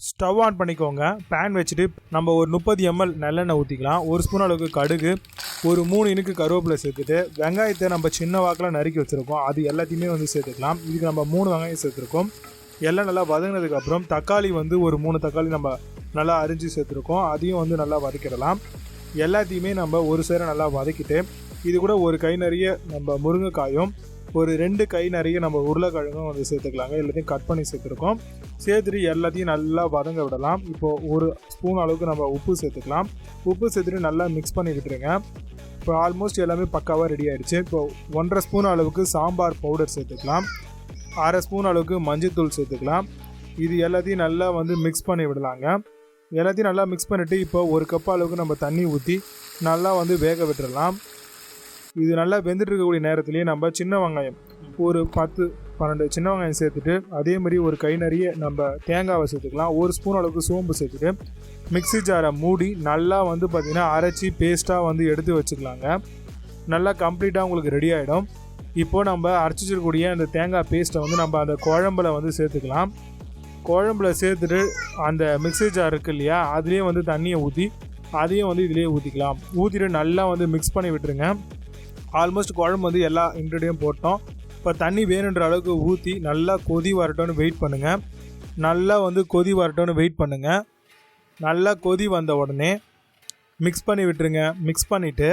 Stove on பண்ணிக்கோங்க. Pan வச்சுட்டு நம்ம ஒரு 30 ml நல்லெண்ணெய் ஊற்றிக்கலாம். 1 ஸ்பூன் அளவுக்கு கடுகு, ஒரு 3 இனுக்கு கருவேப்பிலை சேர்த்துட்டு வெங்காயத்தை நம்ம சின்ன வாக்கில் நறுக்கி வச்சுருக்கோம் அது எல்லாத்தையுமே வந்து சேர்த்துக்கலாம். இதுக்கு நம்ம 3 வெங்காயம் சேர்த்துருக்கோம். எல்லாம் நல்லா வதங்கினதுக்கப்புறம் தக்காளி வந்து ஒரு 3 தக்காளி நம்ம நல்லா அரிஞ்சு சேர்த்துருக்கோம். அதையும் வந்து நல்லா வதக்கிடலாம். எல்லாத்தையுமே நம்ம ஒரு சேர நல்லா வதக்கிட்டு இது கூட ஒரு கை நிறைய நம்ம முருங்கைக்காயும், ஒரு 2 கை நிறைய நம்ம உருளைக்கிழங்கும் வந்து சேர்த்துக்கலாங்க. எல்லாத்தையும் கட் பண்ணி சேர்த்துருக்கோம். சேர்த்துட்டு எல்லாத்தையும் நல்லா வதங்க விடலாம். இப்போது 1 ஸ்பூன் அளவுக்கு நம்ம உப்பு சேர்த்துக்கலாம். உப்பு சேர்த்துட்டு நல்லா மிக்ஸ் பண்ணி விட்டுருங்க. இப்போ ஆல்மோஸ்ட் எல்லாமே பக்காவாக ரெடி ஆகிடுச்சு. இப்போ 1.5 ஸ்பூன் அளவுக்கு சாம்பார் பவுடர் சேர்த்துக்கலாம். 1/2 ஸ்பூன் அளவுக்கு மஞ்சள்தூள் சேர்த்துக்கலாம். இது எல்லாத்தையும் நல்லா வந்து மிக்ஸ் பண்ணி விடலாங்க. எல்லாத்தையும் நல்லா மிக்ஸ் பண்ணிவிட்டு இப்போ 1 கப் அளவுக்கு நம்ம தண்ணி ஊற்றி நல்லா வந்து வேக விட்டுடலாம். இது நல்லா வெந்துட்டு இருக்கக்கூடிய நேரத்துலேயே நம்ம சின்ன வெங்காயம் ஒரு 10-12 சின்ன வெங்காயம் சேர்த்துட்டு அதே மாதிரி ஒரு கை நிறைய நம்ம தேங்காவை சேர்த்துக்கலாம். 1 ஸ்பூன் அளவுக்கு சோம்பு சேர்த்துட்டு மிக்ஸி ஜாரை மூடி நல்லா வந்து பார்த்திங்கன்னா அரைச்சி பேஸ்ட்டாக வந்து எடுத்து வச்சுக்கலாங்க. நல்லா கம்ப்ளீட்டாக உங்களுக்கு ரெடி ஆகிடும். இப்போது நம்ம அரைச்சி வச்சிருக்கக்கூடிய அந்த தேங்காய் பேஸ்ட்டை வந்து நம்ம அந்த குழம்புல வந்து சேர்த்துக்கலாம். குழம்புல சேர்த்துட்டு அந்த மிக்ஸி ஜார் இருக்குது இல்லையா, அதுலேயே வந்து தண்ணியை ஊற்றி அதையும் வந்து இதிலேயே ஊற்றிக்கலாம். ஊற்றிட்டு நல்லா வந்து மிக்ஸ் பண்ணி விட்டுருங்க. ஆல்மோஸ்ட் குழம்பு வந்து எல்லா இன்க்ரீடியம் போட்டோம். இப்போ தண்ணி வேணுன்ற அளவுக்கு ஊற்றி நல்லா கொதி வரட்டோன்னு வெயிட் பண்ணுங்கள். நல்லா வந்து கொதி வரட்டோன்னு வெயிட் பண்ணுங்கள். நல்லா கொதி வந்த உடனே மிக்ஸ் பண்ணி விட்டுருங்க. மிக்ஸ் பண்ணிவிட்டு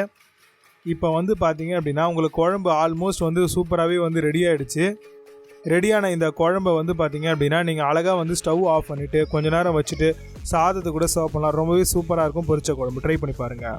இப்போ வந்து பார்த்தீங்க அப்படின்னா உங்களுக்கு குழம்பு ஆல்மோஸ்ட் வந்து சூப்பராகவே வந்து ரெடி ஆகிடுச்சு. ரெடியான இந்த குழம்பை வந்து பார்த்தீங்க அப்படின்னா நீங்கள் அழகாக வந்து ஸ்டவ் ஆஃப் பண்ணிவிட்டு கொஞ்சம் நேரம் வச்சுட்டு சாதத்தை கூட சர்வ் பண்ணலாம். ரொம்பவே சூப்பராக இருக்கும் பொரிச்ச குழம்பு. ட்ரை பண்ணி பாருங்கள்.